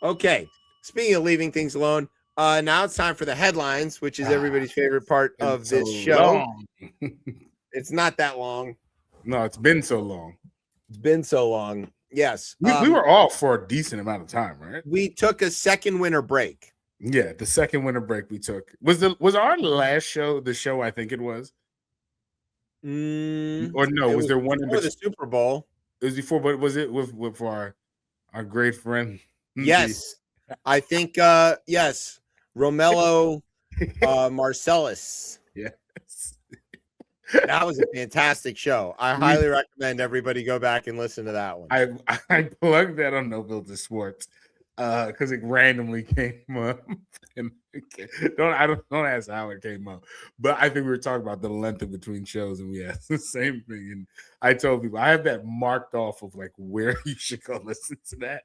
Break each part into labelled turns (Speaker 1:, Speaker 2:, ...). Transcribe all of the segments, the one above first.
Speaker 1: Okay. Speaking of leaving things alone, now it's time for the headlines, which is everybody's favorite part of this show. It's not that long.
Speaker 2: No, it's been so long.
Speaker 1: It's been so long. Yes.
Speaker 2: We were off for a decent amount of time, right?
Speaker 1: We took a second winter break.
Speaker 2: Yeah, the second winter break we took. Was our last show the show I think it was? Or no, was there one
Speaker 1: before the Super Bowl?
Speaker 2: It was before, but was it with our great friend?
Speaker 1: Yes. I think yes. Romello Marcellus.
Speaker 2: Yes.
Speaker 1: That was a fantastic show. I highly recommend everybody go back and listen to that one.
Speaker 2: I plugged that on No Filter Sports because it randomly came up. And don't ask how it came up, but I think we were talking about the length of between shows, and we asked the same thing. And I told people I have that marked off of like where you should go listen to that.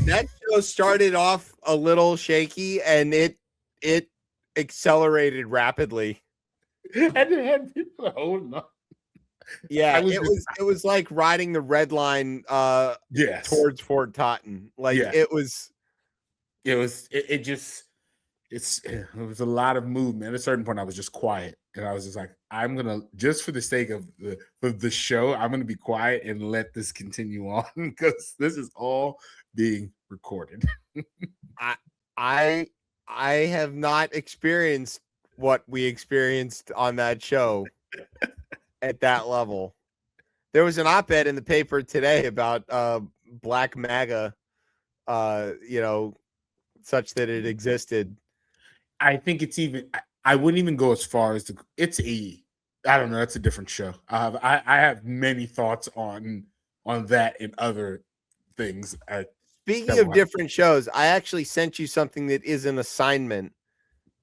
Speaker 1: That show started off a little shaky, and it accelerated rapidly.
Speaker 2: And it had people holding on.
Speaker 1: Yeah, it was like riding the red line towards Fort Totten. Like it was
Speaker 2: a lot of movement. At a certain point I was just quiet, and I was just like, I'm gonna, just for the sake of the show, I'm gonna be quiet and let this continue on because this is all being recorded.
Speaker 1: I have not experienced what we experienced on that show at that level. There was an op-ed in the paper today about Black MAGA, such that it existed.
Speaker 2: I think it's even, I wouldn't even go as far as I don't know, that's a different show. I have many thoughts on that and other things.
Speaker 1: Speaking of different shows, I actually sent you something that is an assignment.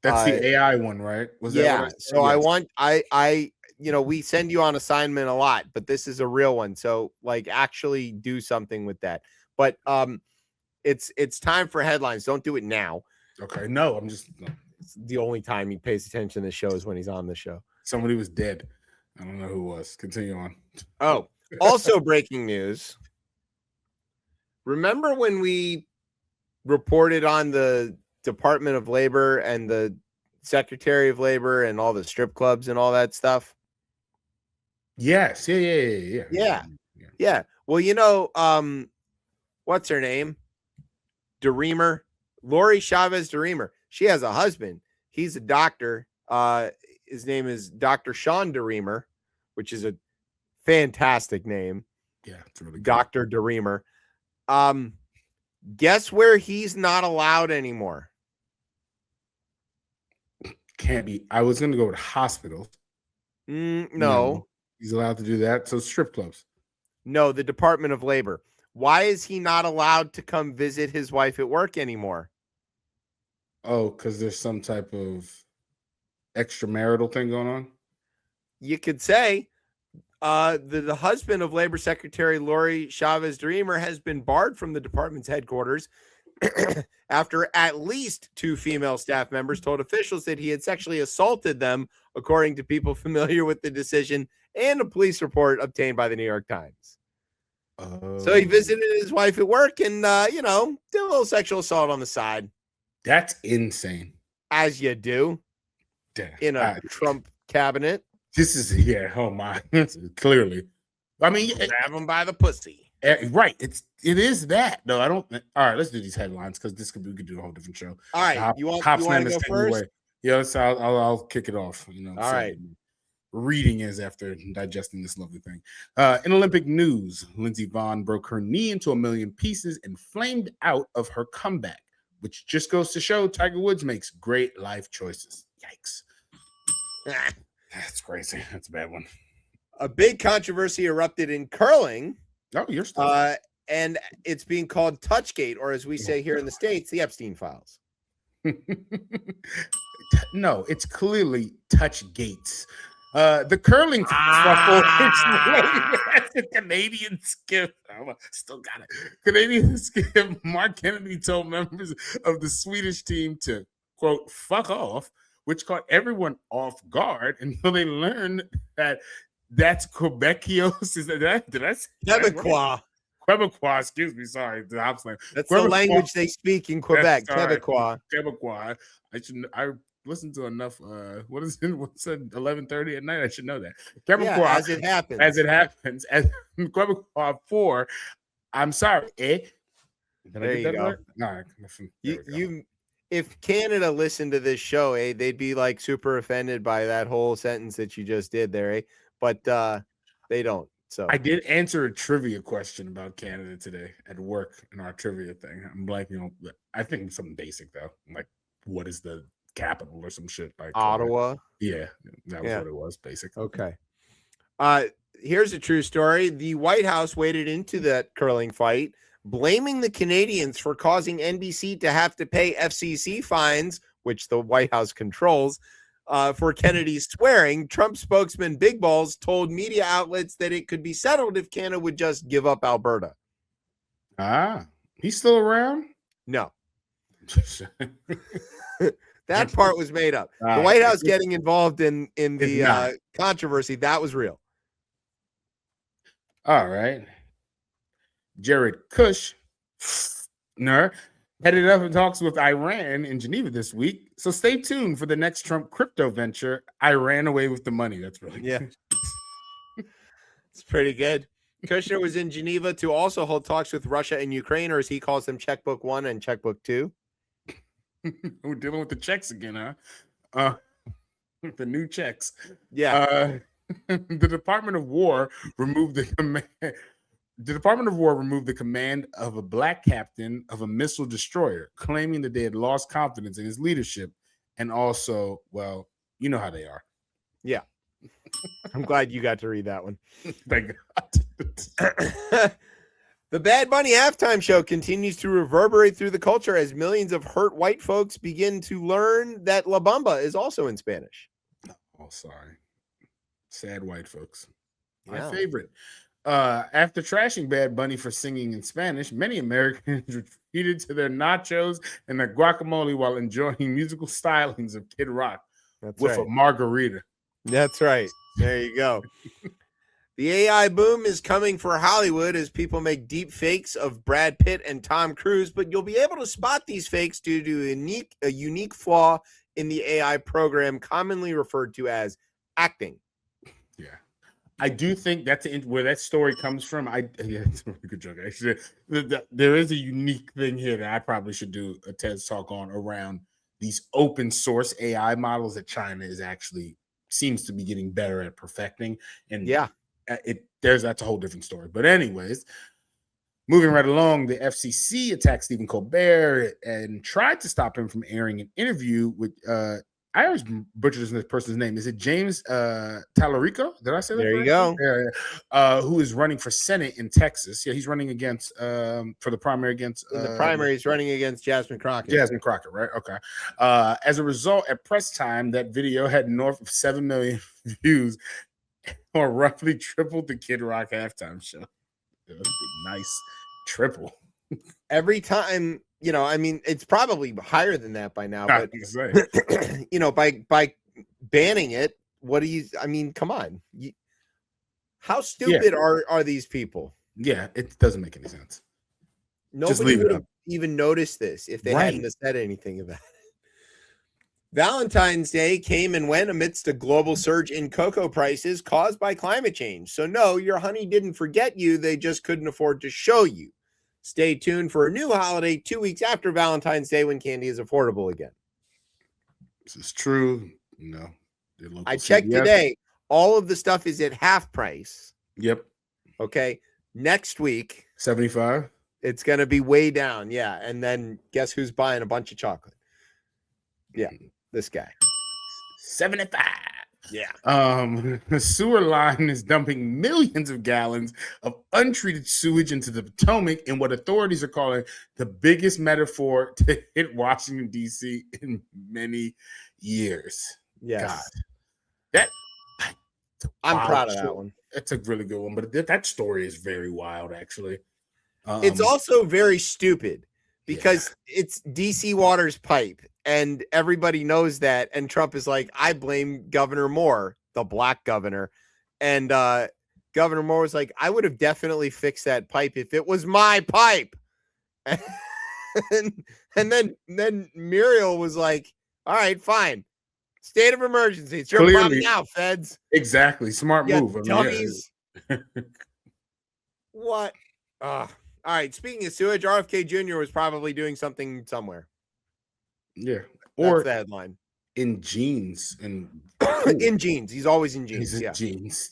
Speaker 2: That's the AI one, right?
Speaker 1: We send you on assignment a lot, but this is a real one. So like actually do something with that. But it's time for headlines. Don't do it now.
Speaker 2: Okay. No, it's
Speaker 1: the only time he pays attention to the show is when he's on the show.
Speaker 2: Somebody was dead. I don't know who it was. Continue on.
Speaker 1: Oh, also breaking news. Remember when we reported on the Department of Labor and the Secretary of Labor and all the strip clubs and all that stuff?
Speaker 2: Yes. Yeah.
Speaker 1: Well, what's her name? DeReamer, Lori Chavez DeReamer. She has a husband. He's a doctor. His name is Dr. Sean DeReamer, which is a fantastic name.
Speaker 2: Yeah, it's really good.
Speaker 1: Dr. DeReamer. Guess where he's not allowed anymore?
Speaker 2: Can't be. I was going to go with hospitals.
Speaker 1: No.
Speaker 2: He's allowed to do that. So strip clubs.
Speaker 1: No, the Department of Labor. Why is he not allowed to come visit his wife at work anymore?
Speaker 2: Oh, because there's some type of extramarital thing going on?
Speaker 1: You could say the husband of Labor Secretary Lori Chavez DeReamer has been barred from the department's headquarters after at least 2 female staff members told officials that he had sexually assaulted them, according to people familiar with the decision and a police report obtained by the New York Times. So he visited his wife at work and, did a little sexual assault on the side.
Speaker 2: That's insane.
Speaker 1: As you do in a Trump cabinet.
Speaker 2: This is, oh my, clearly. I mean,
Speaker 1: grab him by the pussy.
Speaker 2: Right. It is that. No, I don't. All right, let's do these headlines because we could do a whole different show.
Speaker 1: All right. You want to go first?
Speaker 2: Yeah, I'll kick it off.
Speaker 1: All right.
Speaker 2: Reading is after digesting this lovely thing. In Olympic news, Lindsey Vonn broke her knee into a million pieces and flamed out of her comeback, which just goes to show Tiger Woods makes great life choices. Yikes. That's crazy. That's a bad one.
Speaker 1: A big controversy erupted in curling.
Speaker 2: Oh, you're still.
Speaker 1: And it's being called Touchgate, or as we say here in the States, the Epstein files.
Speaker 2: No, it's clearly Touchgates. The curling the Canadian skip. Still got it. Canadian skip Mark Kennedy told members of the Swedish team to, quote, fuck off, which caught everyone off guard until they learned that that's Quebecios. Did I say
Speaker 1: Quebecois.
Speaker 2: Quebecois, excuse me, sorry, the hop slam.
Speaker 1: That's the
Speaker 2: Quebecois-
Speaker 1: language they speak in Quebec.
Speaker 2: Sorry,
Speaker 1: Quebecois.
Speaker 2: Quebecois. I listened to enough. What is it? What's it? 11:30 at night. I should know that. Quebecois,
Speaker 1: Yeah, as it happens.
Speaker 2: as it happens, as Quebecois 4. I'm sorry, eh? Did
Speaker 1: There you go.
Speaker 2: right? No,
Speaker 1: You if Canada listened to this show, they'd be like super offended by that whole sentence that you just did there, but they don't. So
Speaker 2: I did answer a trivia question about Canada today at work in our trivia thing. I'm like, I think something basic though, like what is the capital or some shit like
Speaker 1: Ottawa.
Speaker 2: Yeah, that was what it was, basically.
Speaker 1: Okay. Here's a true story. The White House waded into that curling fight, blaming the Canadians for causing NBC to have to pay FCC fines, which the White House controls, for Kennedy's swearing. Trump spokesman Big Balls told media outlets that it could be settled if Canada would just give up Alberta.
Speaker 2: He's still around?
Speaker 1: No. That part was made up. The White House getting involved in the controversy, that was real.
Speaker 2: All right. Jared Kushner headed up in talks with Iran in Geneva this week. So stay tuned for the next Trump crypto venture. I ran away with the money. That's really good.
Speaker 1: It's pretty good. Kushner was in Geneva to also hold talks with Russia and Ukraine, or as he calls them, Checkbook 1 and Checkbook 2.
Speaker 2: We're dealing with the checks again, huh? The new checks.
Speaker 1: Yeah.
Speaker 2: The Department of War removed the command. The Department of War removed the command of a black captain of a missile destroyer, claiming that they had lost confidence in his leadership. And also, well, you know how they are.
Speaker 1: Yeah. I'm glad you got to read that one.
Speaker 2: Thank God.
Speaker 1: The Bad Bunny halftime show continues to reverberate through the culture as millions of hurt white folks begin to learn that La Bamba is also in Spanish.
Speaker 2: Oh, sorry. Sad white folks.
Speaker 1: Yeah.
Speaker 2: My favorite. After trashing Bad Bunny for singing in Spanish, many Americans retreated to their nachos and their guacamole while enjoying musical stylings of Kid Rock with a margarita.
Speaker 1: That's right. There you go. The AI boom is coming for Hollywood as people make deep fakes of Brad Pitt and Tom Cruise, but you'll be able to spot these fakes due to a unique flaw in the AI program commonly referred to as acting.
Speaker 2: Yeah. I do think that's where that story comes from. It's a really good joke. Actually, there is a unique thing here that I probably should do a TED talk on around these open source AI models that China is actually seems to be getting better at perfecting. And that's a whole different story. But anyways, moving right along, the FCC attacked Stephen Colbert and tried to stop him from airing an interview with I always butcher this person's name. Is it James Tallarico? Did I say that?
Speaker 1: There you go.
Speaker 2: Yeah. Who is running for Senate in Texas? Yeah, he's running against for the primary against
Speaker 1: the primary. He's running against Jasmine Crockett.
Speaker 2: Jasmine Crockett, right? Okay. As a result, at press time, that video had north of 7 million views, or roughly tripled the Kid Rock halftime show. Nice triple.
Speaker 1: Every time. I mean, it's probably higher than that by now, but by banning it, come on. How stupid are these people?
Speaker 2: Yeah, it doesn't make any sense.
Speaker 1: Nobody would have even noticed this if they hadn't said anything about it. Valentine's Day came and went amidst a global surge in cocoa prices caused by climate change. So no, your honey didn't forget you. They just couldn't afford to show you. Stay tuned for a new holiday 2 weeks after Valentine's Day when candy is affordable again.
Speaker 2: This is true.
Speaker 1: I checked today. All of the stuff is at half price.
Speaker 2: Yep.
Speaker 1: Okay. Next week,
Speaker 2: 75.
Speaker 1: It's going to be way down. Yeah. And then guess who's buying a bunch of chocolate? Yeah. This guy.
Speaker 2: 75.
Speaker 1: Yeah.
Speaker 2: The sewer line is dumping millions of gallons of untreated sewage into the Potomac in what authorities are calling the biggest metaphor to hit Washington, D.C. in many years.
Speaker 1: Yes.
Speaker 2: God.
Speaker 1: I'm proud of that one.
Speaker 2: It's a really good one, but that story is very wild, actually.
Speaker 1: It's also very stupid because it's DC Water's pipe. And everybody knows that. And Trump is like, I blame Governor Moore, the black governor. And Governor Moore was like, I would have definitely fixed that pipe if it was my pipe. and then Muriel was like, all right, fine. State of emergency. It's your problem
Speaker 2: Clearly.
Speaker 1: now, feds.
Speaker 2: Exactly. Smart
Speaker 1: Yeah,
Speaker 2: move. I mean,
Speaker 1: dummies. What? All right. Speaking of sewage, RFK Jr. was probably doing something somewhere.
Speaker 2: Yeah.
Speaker 1: That's
Speaker 2: Or
Speaker 1: the headline.
Speaker 2: in jeans and
Speaker 1: In jeans. He's always in jeans.
Speaker 2: he's in
Speaker 1: Yeah.
Speaker 2: jeans.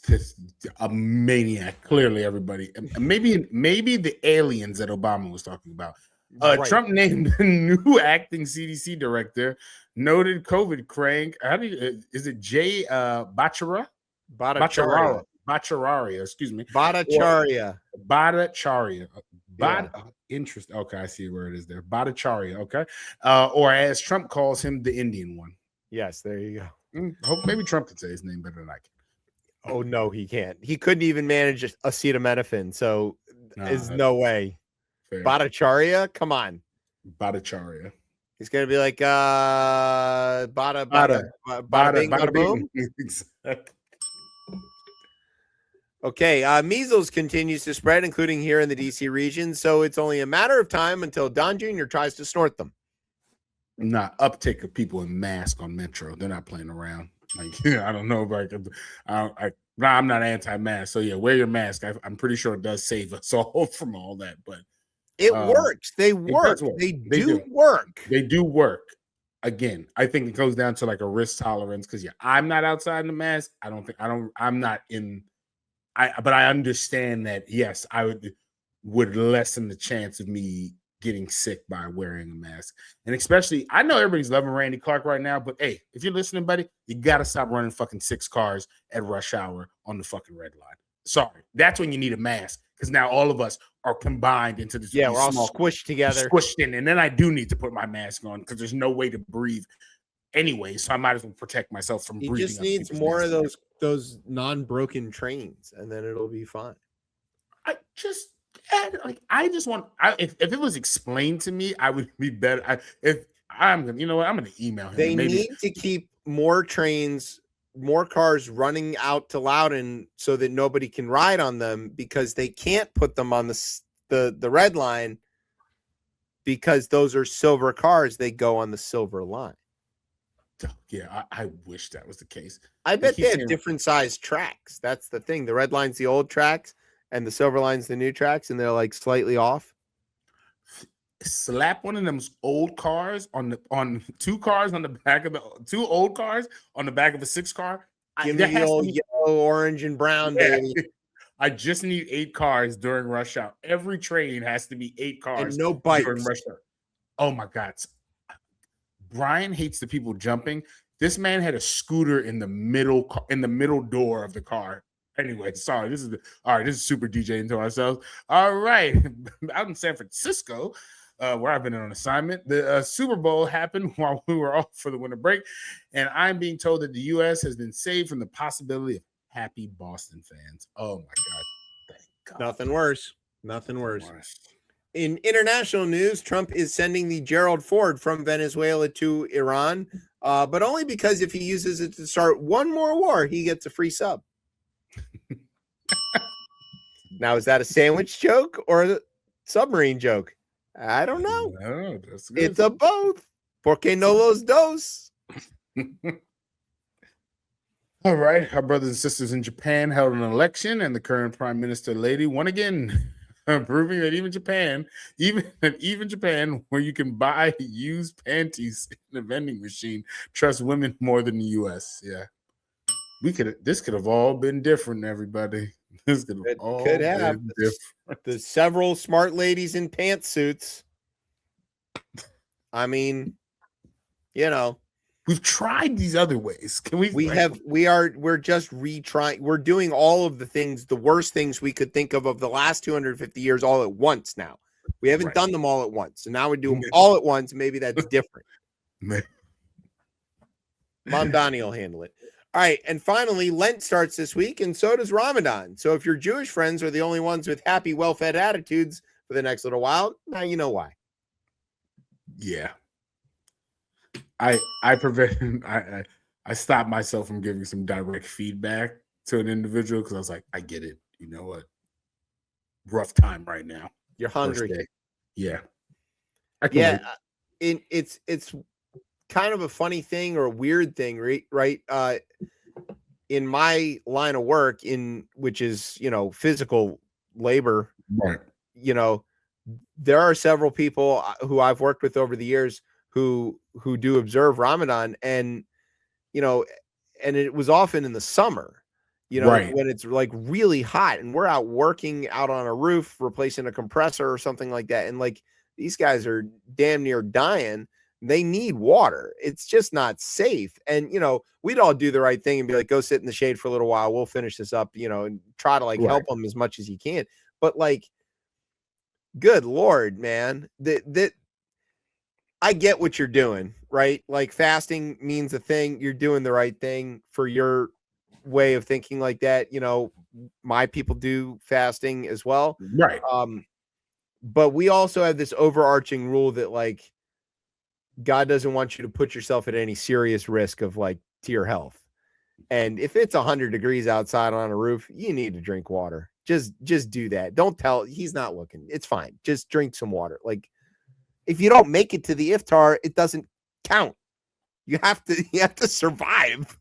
Speaker 2: A maniac. Clearly, everybody. Maybe the aliens that Obama was talking about.
Speaker 1: Right.
Speaker 2: Trump named the new acting CDC director, noted COVID crank. How do you? Is it Jay Bhattacharya? Bhattacharya. Excuse me.
Speaker 1: Bhattacharya.
Speaker 2: Bhattacharya.
Speaker 1: Yeah.
Speaker 2: Interesting. Okay, I see where it is there. Bhattacharya. Okay. Or as Trump calls him, the Indian one.
Speaker 1: Yes, there you go.
Speaker 2: Hope maybe Trump could say his name better than I can.
Speaker 1: Oh no, he can't. He couldn't even manage acetaminophen, so there's no way.
Speaker 2: Fair.
Speaker 1: Bhattacharya, come on.
Speaker 2: Bhattacharya.
Speaker 1: He's gonna be like bada bing, bada boom.
Speaker 2: Exactly.
Speaker 1: Okay, measles continues to spread, including here in the DC region. So it's only a matter of time until Don Jr. tries to snort them.
Speaker 2: Uptick of people in masks on Metro. They're not playing around. Like, I don't know if I'm not anti-mask. So yeah, wear your mask. I'm pretty sure it does save us all from all that. But
Speaker 1: it works. They work.
Speaker 2: Work.
Speaker 1: They do work.
Speaker 2: They do work. Again, I think it goes down to like a risk tolerance because I'm not outside in the mask. I'm not in. But I understand that. Yes, I would lessen the chance of me getting sick by wearing a mask. And especially, I know everybody's loving Randy Clark right now, but hey, if you're listening, buddy, you got to stop running fucking 6 cars at rush hour on the fucking red line. Sorry. That's when you need a mask because now all of us are combined into this.
Speaker 1: Yeah, we're all squished together.
Speaker 2: Squished in. And then I do need to put my mask on because there's no way to breathe anyway. So I might as well protect myself from breathing.
Speaker 1: He just needs more of those non-broken trains and then it'll be fine.
Speaker 2: I just want. If it was explained to me, I would be better. I'm gonna email him.
Speaker 1: They need to keep more trains, more cars running out to Loudoun so that nobody can ride on them because they can't put them on the red line because those are silver cars. They go on the silver line.
Speaker 2: Yeah, I wish that was the case.
Speaker 1: I bet they have different size tracks. That's the thing. The red line's the old tracks. And the silver line's the new tracks, and they're like slightly off.
Speaker 2: Slap one of them old cars on 2 cars on the back of 2 old cars on the back of a 6 car.
Speaker 1: Give me the old yellow, orange, and brown, baby.
Speaker 2: I just need 8 cars during rush hour. Every train has to be 8 cars
Speaker 1: and no bikes
Speaker 2: during rush hour. Oh my God. Brian hates the people jumping. This man had a scooter in the middle door of the car. Anyway, sorry. This is super DJ into ourselves. All right, out in San Francisco, where I've been on assignment, the Super Bowl happened while we were off for the winter break, and I'm being told that the U.S. has been saved from the possibility of happy Boston fans. Oh my God! Thank God.
Speaker 1: Nothing worse. Nothing worse. In international news, Trump is sending the Gerald Ford from Venezuela to Iran, but only because if he uses it to start one more war, he gets a free sub. Now, is that a sandwich joke or a submarine joke? I don't know.
Speaker 2: No, that's good.
Speaker 1: It's a both. Porque no los dos.
Speaker 2: All right. Our brothers and sisters in Japan held an election, and the current prime minister lady won again, proving that even Japan, where you can buy used panties in a vending machine, trusts women more than the U.S. Yeah. This could have all been different, everybody. This could have all been different.
Speaker 1: The several smart ladies in pantsuits. I mean,
Speaker 2: we've tried these other ways. Can we?
Speaker 1: We're just retrying. We're doing all of the things, the worst things we could think of the last 250 years all at once. Now we haven't done them all at once, so now we do them all at once. Maybe that's different. Mom Donnie will handle it. All right, and finally, Lent starts this week, and so does Ramadan. So if your Jewish friends are the only ones with happy, well-fed attitudes for the next little while, now you know why.
Speaker 2: Yeah. I stopped myself from giving some direct feedback to an individual because I was like, I get it. you know what? Rough time right now.
Speaker 1: You're
Speaker 2: First
Speaker 1: hungry.
Speaker 2: day. Yeah. I can
Speaker 1: Yeah,
Speaker 2: wait.
Speaker 1: it's kind of a funny thing or a weird thing, right? In my line of work, which is physical labor,
Speaker 2: Right.
Speaker 1: There are several people who I've worked with over the years who do observe Ramadan, and and it was often in the summer,
Speaker 2: Right.
Speaker 1: when it's like really hot, and we're out working out on a roof, replacing a compressor or something like that, and like these guys are damn near dying. They need water. It's just not safe. And we'd all do the right thing and be like, go sit in the shade for a little while. We'll finish this up, and try to like
Speaker 2: Right.
Speaker 1: help them as much as you can. But like, good Lord, man, that I get what you're doing, right? Like fasting means a thing. You're doing the right thing for your way of thinking like that. My people do fasting as well.
Speaker 2: Right.
Speaker 1: But we also have this overarching rule that like God doesn't want you to put yourself at any serious risk of like to your health. And if it's 100 degrees outside on a roof, you need to drink water. Just do that. Don't tell, he's not looking. It's fine. Just drink some water. Like if you don't make it to the iftar, it doesn't count. You have to survive.